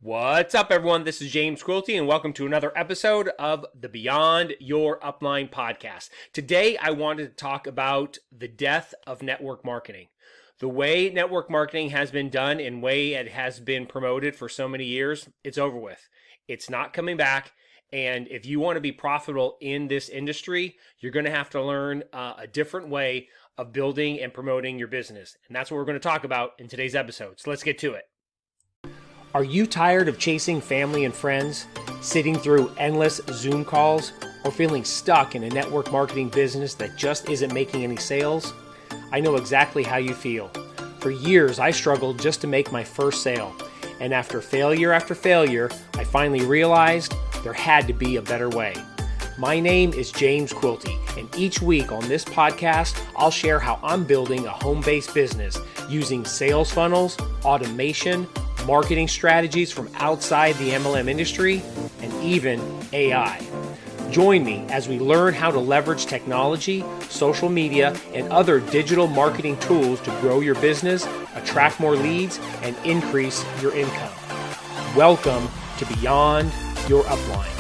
What's up, everyone? This is James Quilty, and welcome to another episode of the Beyond Your Upline podcast. Today, I wanted to talk about the death of network marketing. The way network marketing has been done and way it has been promoted for so many years, it's over with. It's not coming back. And if you want to be profitable in this industry, you're going to have to learn a different way of building and promoting your business. And that's what we're going to talk about in today's episode. So let's get to it. Are you tired of chasing family and friends, sitting through endless Zoom calls, or feeling stuck in a network marketing business that just isn't making any sales? I know exactly how you feel. For years, I struggled just to make my first sale. And after failure, I finally realized there had to be a better way. My name is James Quilty, and each week on this podcast, I'll share how I'm building a home-based business using sales funnels, automation, marketing strategies from outside the MLM industry, and even AI. Join me as we learn how to leverage technology, social media, and other digital marketing tools to grow your business, attract more leads, and increase your income. Welcome to Beyond Your Upline.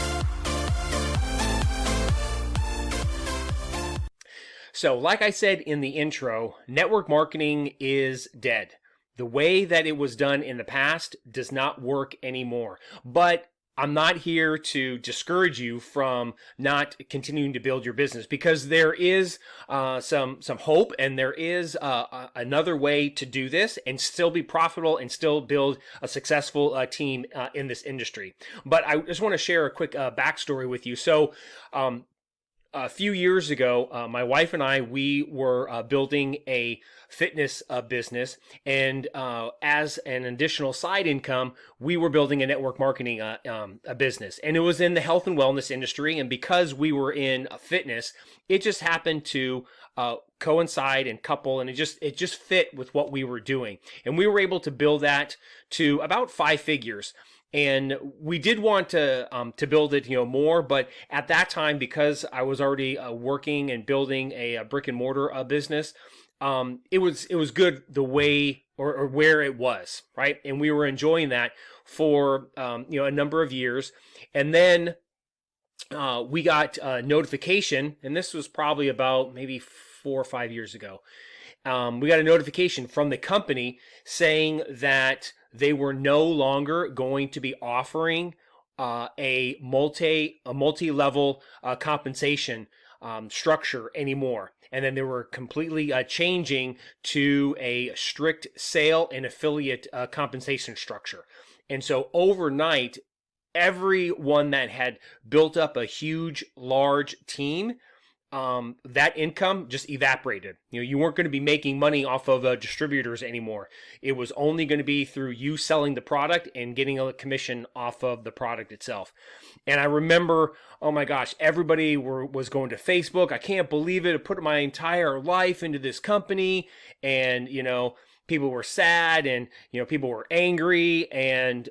So, like I said in the intro, network marketing is dead. The way that it was done in the past does not work anymore. But I'm not here to discourage you from not continuing to build your business, because there is some hope, and there is another way to do this and still be profitable and still build a successful team in this industry. But I just want to share a quick backstory with you. So a few years ago, my wife and we were building a fitness business, and as an additional side income, we were building a network marketing a business, and it was in the health and wellness industry. And because we were in fitness, it just happened to coincide and couple, and it just fit with what we were doing, and we were able to build that to about 5 figures. And we did want to build it, more, but at that time, because I was already working and building a brick and mortar business, it was good the way or where it was, right? And we were enjoying that for a number of years, and then we got a notification, and this was probably about maybe 4 or 5 years ago. We got a notification from the company saying that they were no longer going to be offering a multi-level compensation structure anymore. And then they were completely changing to a strict sale and affiliate compensation structure. And so overnight, everyone that had built up a huge, large team, that income just evaporated. You weren't going to be making money off of distributors anymore. It was only going to be through you selling the product and getting a commission off of the product itself. And I remember, oh my gosh, everybody was going to Facebook. I can't believe it. I put my entire life into this company, and people were sad, and people were angry, and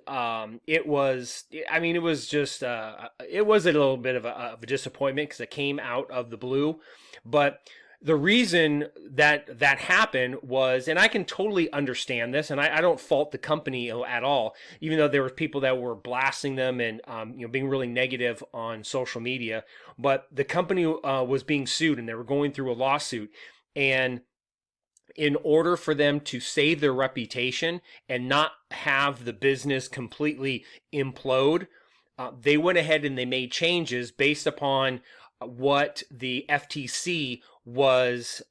it was just it was a little bit of a disappointment because it came out of the blue. But the reason that happened was, and I can totally understand this, and I don't fault the company at all, even though there were people that were blasting them and being really negative on social media. But the company was being sued, and they were going through a lawsuit, and in order for them to save their reputation and not have the business completely implode, they went ahead and they made changes based upon what the FTC was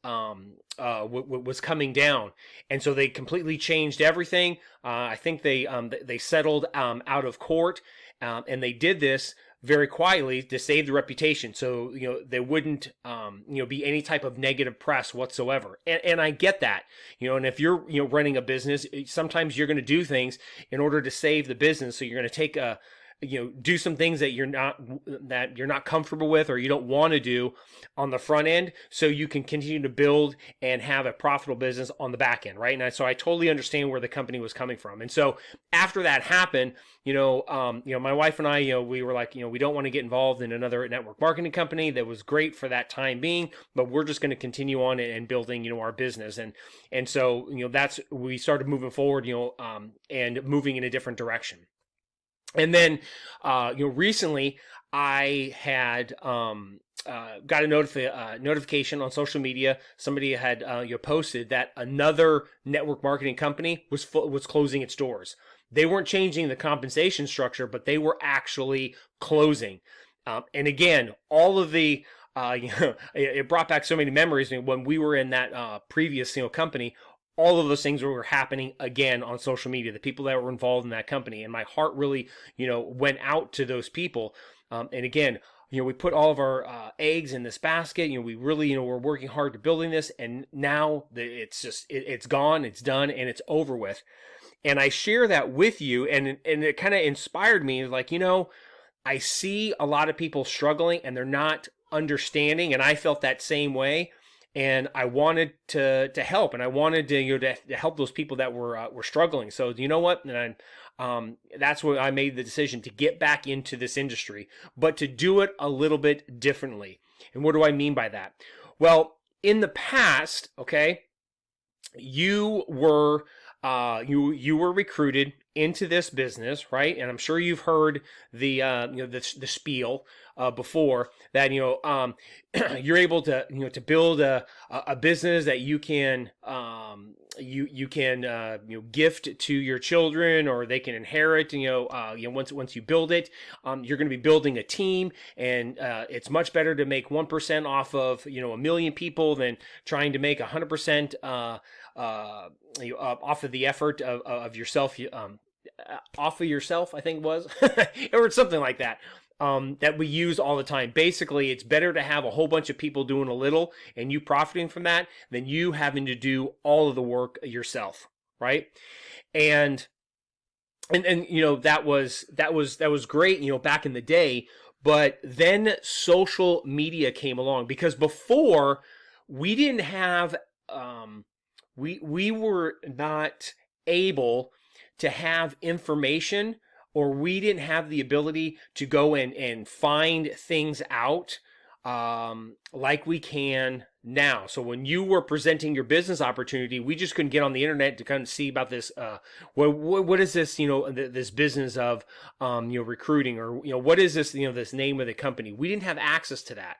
coming down, and so they completely changed everything. I think they settled out of court, and they did this very quietly to save the reputation, so there wouldn't be any type of negative press whatsoever. And I get that, and if you're running a business, sometimes you're going to do things in order to save the business. So you're going to take do some things that you're not comfortable with, or you don't want to do on the front end, so you can continue to build and have a profitable business on the back end, right? And so I totally understand where the company was coming from. And so after that happened, my wife and I, we were like, we don't want to get involved in another network marketing company. That was great for that time being, but we're just going to continue on and building, our business. And so, we started moving forward, and moving in a different direction. And then, recently I had got a notification on social media. Somebody had posted that another network marketing company was closing its doors. They weren't changing the compensation structure, but they were actually closing. And again, all of the it brought back so many memories. I mean, when we were in that previous company, all of those things were happening again on social media, the people that were involved in that company. And my heart really, went out to those people. And again, we put all of our eggs in this basket. We really, we're working hard to building this. And now it's just, it's gone, it's done, and it's over with. And I share that with you. And it kind of inspired me, like, I see a lot of people struggling and they're not understanding. And I felt that same way. And I wanted to help, and I wanted to help those people that were struggling. So you know what? And that's when I made the decision to get back into this industry, but to do it a little bit differently. And what do I mean by that? Well, in the past, okay, you were you were recruited into this business, right? And I'm sure you've heard the the spiel before that. You're able to to build a business that you can you can gift to your children, or they can inherit. Once you build it, you're going to be building a team, and it's much better to make 1% off of a million people than trying to make 100% off of the effort of yourself. Off of yourself, I think it was, or something like that. That we use all the time. Basically, it's better to have a whole bunch of people doing a little and you profiting from that than you having to do all of the work yourself, right? And that was great, back in the day. But then social media came along, because before we didn't have we were not able to have information, or we didn't have the ability to go and find things out like we can now. So when you were presenting your business opportunity, we just couldn't get on the internet to kind of see about this. What is this? This business of recruiting, or what is this? This name of the company. We didn't have access to that.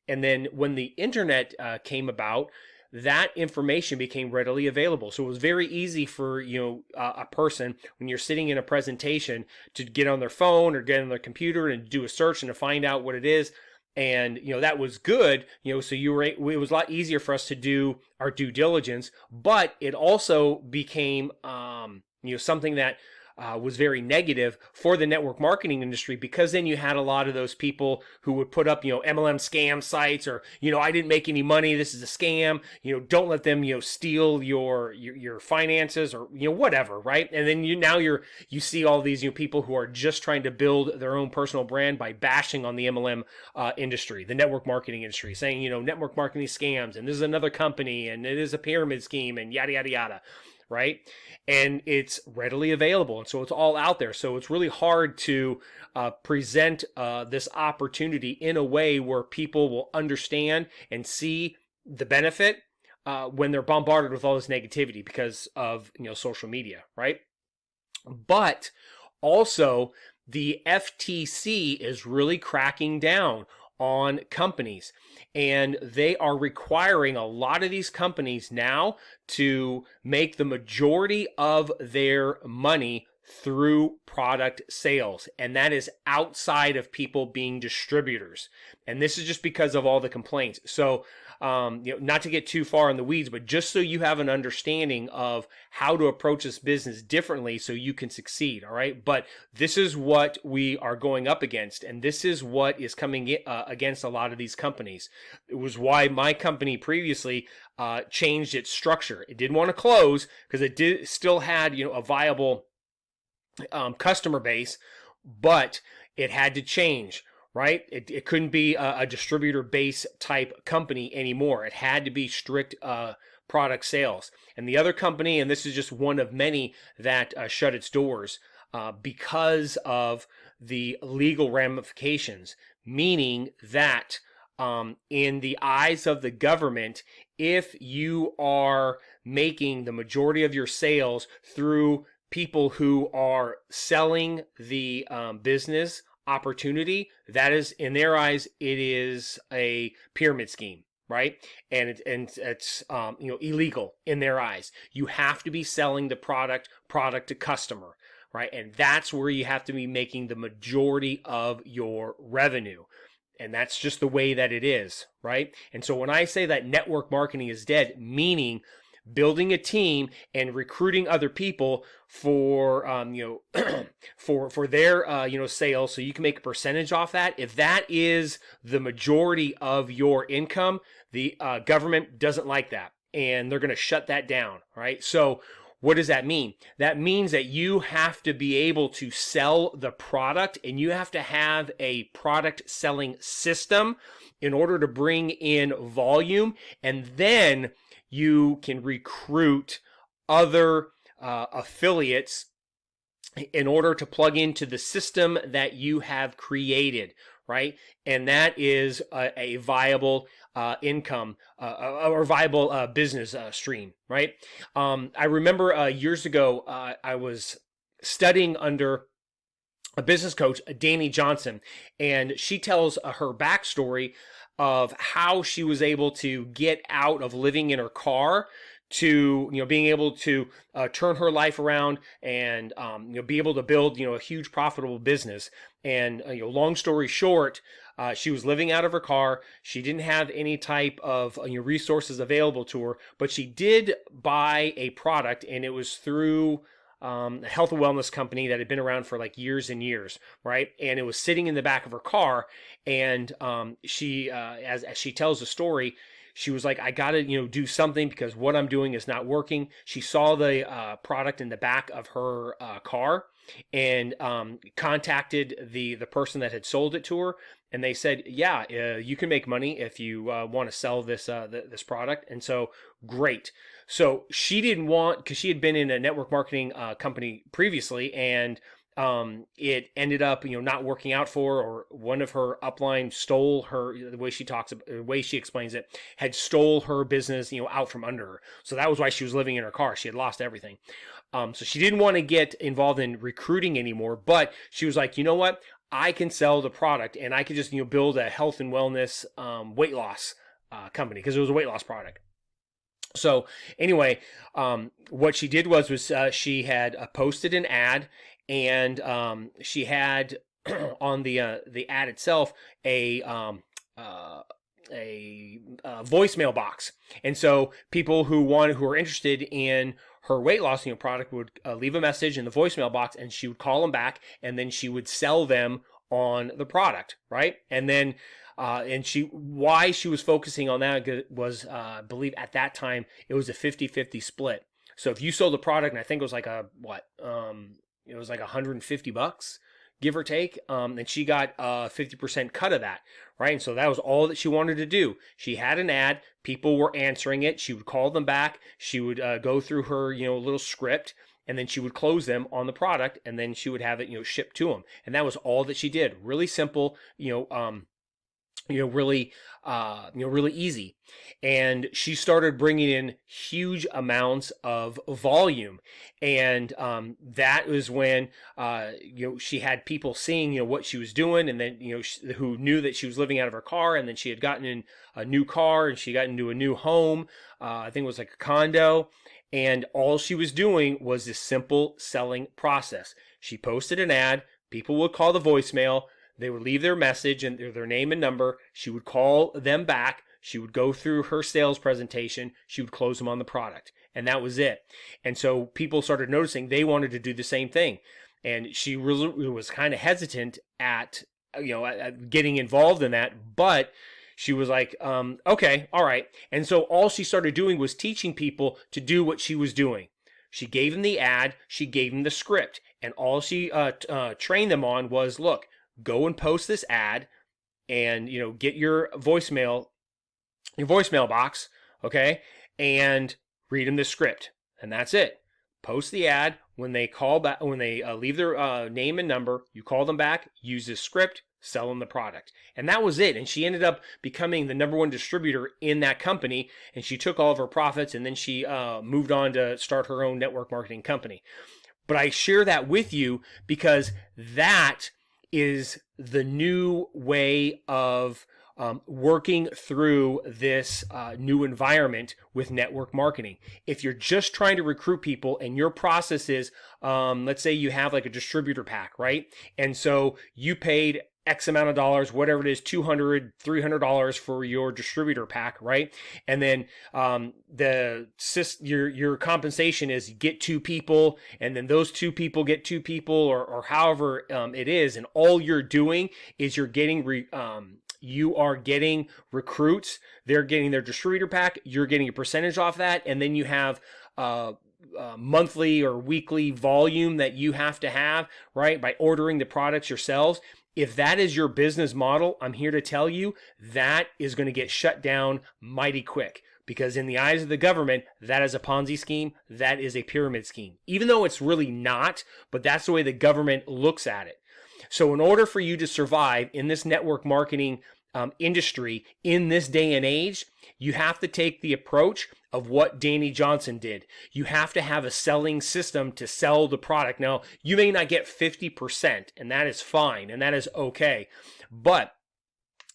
And then when the internet came about, that information became readily available. So it was very easy for a person, when you're sitting in a presentation, to get on their phone or get on their computer and do a search and to find out what it is. And that was good. So it was a lot easier for us to do our due diligence. But it also became something that was very negative for the network marketing industry, because then you had a lot of those people who would put up, MLM scam sites, or, I didn't make any money, this is a scam, don't let them, steal your finances, or, whatever, right? And then you see all these, people who are just trying to build their own personal brand by bashing on the MLM industry, the network marketing industry, saying, network marketing scams, and this is another company, and it is a pyramid scheme, and yada, yada, yada. Right? And it's readily available. And so it's all out there. So it's really hard to present this opportunity in a way where people will understand and see the benefit when they're bombarded with all this negativity because of social media, right? But also, the FTC is really cracking down on companies, and they are requiring a lot of these companies now to make the majority of their money through product sales, and that is outside of people being distributors. And this is just because of all the complaints. So not to get too far in the weeds, but just so you have an understanding of how to approach this business differently so you can succeed. All right. But this is what we are going up against. And this is what is coming against a lot of these companies. It was why my company previously changed its structure. It didn't want to close because it still had, a viable customer base, but it had to change. Right? It couldn't be a distributor base type company anymore. It had to be strict product sales. And the other company, and this is just one of many that shut its doors because of the legal ramifications, meaning that in the eyes of the government, if you are making the majority of your sales through people who are selling the business opportunity, that is, in their eyes, it is a pyramid scheme, right? And it's illegal in their eyes. You have to be selling the product to customer, right? And that's where you have to be making the majority of your revenue. And that's just the way that it is, right? And so when I say that network marketing is dead, meaning building a team and recruiting other people for for their sales, so you can make a percentage off that. If that is the majority of your income, the government doesn't like that, and they're going to shut that down, right? So what does that mean? That means that you have to be able to sell the product, and you have to have a product selling system in order to bring in volume, and then you can recruit other affiliates in order to plug into the system that you have created, right? And that is a viable income or viable business stream, right? I remember years ago, I was studying under a business coach, Danny Johnson, and she tells her backstory of how she was able to get out of living in her car to being able to turn her life around and be able to build a huge profitable business. And long story short, she was living out of her car. She didn't have any type of resources available to her, but she did buy a product, and it was through a health and wellness company that had been around for like years and years, right? And it was sitting in the back of her car, and she, as she tells the story, she was like, I got to, do something because what I'm doing is not working. She saw the product in the back of her car and contacted the person that had sold it to her, and they said, yeah, you can make money if you want to sell this this product. And so, great. So she didn't want, because she had been in a network marketing company previously, and it ended up, not working out for her, or one of her upline stole her, the way she talks, the way she explains it, had stole her business, out from under her. So that was why she was living in her car. She had lost everything. So she didn't want to get involved in recruiting anymore, but she was like, you know what? I can sell the product, and I could just, build a health and wellness weight loss company, because it was a weight loss product. So anyway, what she did was she had posted an ad, and she had on the ad itself a voicemail box. And so people who are interested in her weight loss product would leave a message in the voicemail box, and she would call them back, and then she would sell them on the product, right? And then and why she was focusing on that was, I believe at that time, it was a 50-50 split. So if you sold the product, and I think it was like it was like $150, give or take, and she got a 50% cut of that, right? And so that was all that she wanted to do. She had an ad, people were answering it, she would call them back, she would go through her, little script, and then she would close them on the product, and then she would have it, shipped to them. And that was all that she did. Really simple, really easy. And she started bringing in huge amounts of volume. And that was when, she had people seeing, what she was doing, and then, who knew that she was living out of her car, and then she had gotten in a new car, and she got into a new home. I think it was like a condo. And all she was doing was this simple selling process. She posted an ad, people would call the voicemail, they would leave their message and their name and number. She would call them back. She would go through her sales presentation. She would close them on the product. And that was it. And so people started noticing they wanted to do the same thing. And she really was kind of hesitant at getting involved in that. But she was like, okay, all right. And so all she started doing was teaching people to do what she was doing. She gave them the ad. She gave them the script. And all she trained them on was, look, go and post this ad, and get your voicemail box, okay, and read them the script, and that's it. Post the ad. When they call back, when they leave their name and number, you call them back, use this script, sell them the product. And that was it. And she ended up becoming the #1 distributor in that company, and she took all of her profits, and then she moved on to start her own network marketing company. But I share that with you because that is the new way of working through this new environment with network marketing. If you're just trying to recruit people and your process is, let's say you have like a distributor pack, right? And so you paid X amount of dollars, whatever it is, $200, $300 for your distributor pack, right? And then your compensation is get two people, and then those two people get two people, or however it is, and all you're doing is you are getting recruits. They're getting their distributor pack. You're getting a percentage off that, and then you have monthly or weekly volume that you have to have, right, by ordering the products yourselves. If that is your business model, I'm here to tell you that is going to get shut down mighty quick, because in the eyes of the government, that is a Ponzi scheme. That is a pyramid scheme, even though it's really not, but that's the way the government looks at it. So in order for you to survive in this network marketing industry in this day and age, you have to take the approach of what Danny Johnson did. You have to have a selling system to sell the product. Now, you may not get 50%, and that is fine, and that is okay, but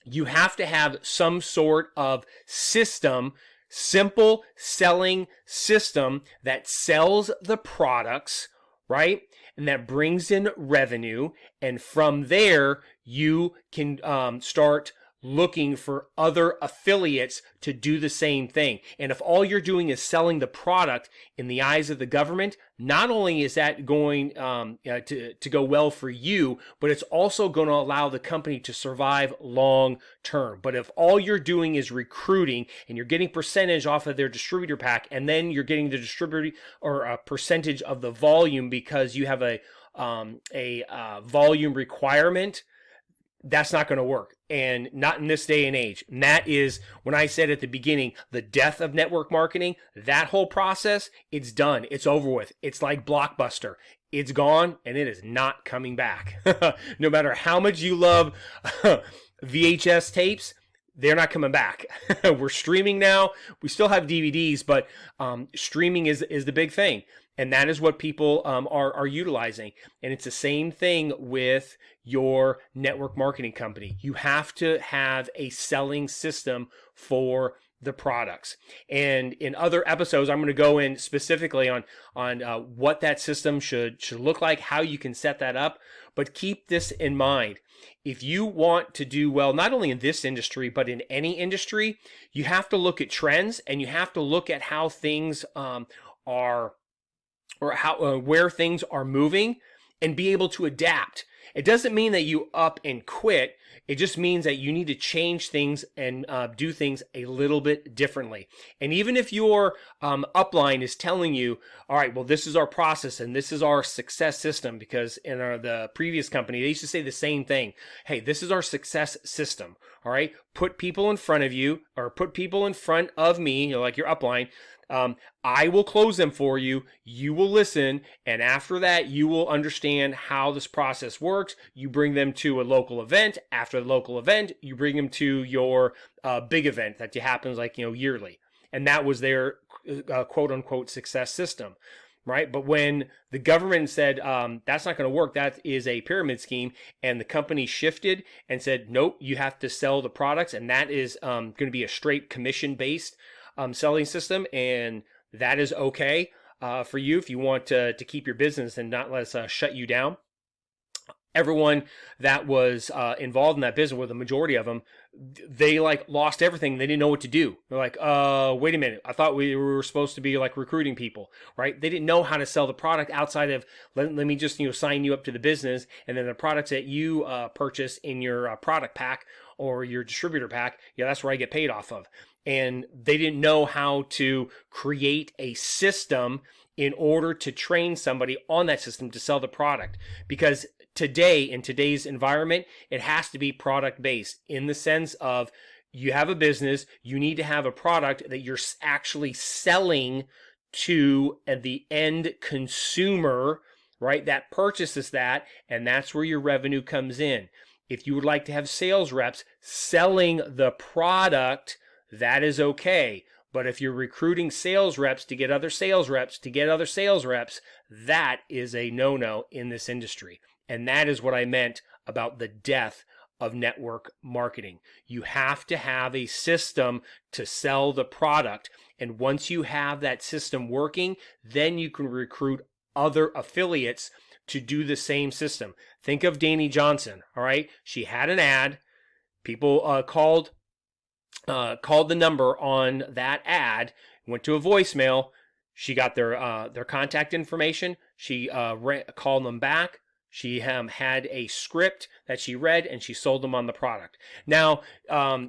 you have to have some sort of system, simple selling system that sells the products, right? And that brings in revenue. And from there, you can start looking for other affiliates to do the same thing. And if all you're doing is selling the product in the eyes of the government, not only is that going to go well for you, but it's also going to allow the company to survive long term. But if all you're doing is recruiting and you're getting percentage off of their distributor pack, and then you're getting the distributor or a percentage of the volume because you have a volume requirement, that's not going to work, and not in this day and age. And that is, when I said at the beginning, the death of network marketing, that whole process, it's done. It's over with. It's like Blockbuster. It's gone, and it is not coming back. No matter how much you love VHS tapes, they're not coming back. We're streaming now. We still have DVDs, but streaming is the big thing. And that is what people are utilizing. And it's the same thing with your network marketing company. You have to have a selling system for the products. And in other episodes, I'm going to go in specifically on what that system should look like, how you can set that up. But keep this in mind. If you want to do well, not only in this industry, but in any industry, you have to look at trends, and you have to look at how things are, or how where things are moving, and be able to adapt. It doesn't mean that you up and quit. It just means that you need to change things and do things a little bit differently. And even if your upline is telling you, all right, well, this is our process and this is our success system, because in the previous company, they used to say the same thing. Hey, this is our success system. All right, put people in front of you, or put people in front of me, like your upline. I will close them for you. You will listen. And after that, you will understand how this process works. You bring them to a local event. After the local event, you bring them to your big event that happens yearly. And that was their quote unquote success system. Right. But when the government said that's not going to work, that is a pyramid scheme, and the company shifted and said, nope, you have to sell the products. And that is going to be a straight commission based selling system, and that is okay for you if you want to keep your business and not let us shut you down. Everyone that was involved in that business, or the majority of them, they lost everything. They didn't know what to do. They're like, wait a minute, I thought we were supposed to be recruiting people, right? They didn't know how to sell the product outside of let me just sign you up to the business, and then the products that you purchase in your product pack or your distributor pack, that's where I get paid off of. And they didn't know how to create a system in order to train somebody on that system to sell the product. Because today, in today's environment, it has to be product based, in the sense of you have a business, you need to have a product that you're actually selling to the end consumer, right? That purchases that, and that's where your revenue comes in. If you would like to have sales reps selling the product, that is okay. But if you're recruiting sales reps to get other sales reps to get other sales reps, that is a no-no in this industry. And that is what I meant about the death of network marketing. You have to have a system to sell the product. And once you have that system working, then you can recruit other affiliates to do the same system. Think of Danny Johnson, all right? She had an ad. People called the number on that ad, went to a voicemail. She got their contact information. She called them back. She had a script that she read, and she sold them on the product. Now,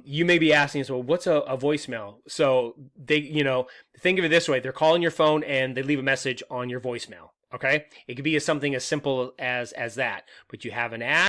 you may be asking, so what's a voicemail? So they, think of it this way: they're calling your phone and they leave a message on your voicemail. Okay, it could be something as simple as that. But you have an ad.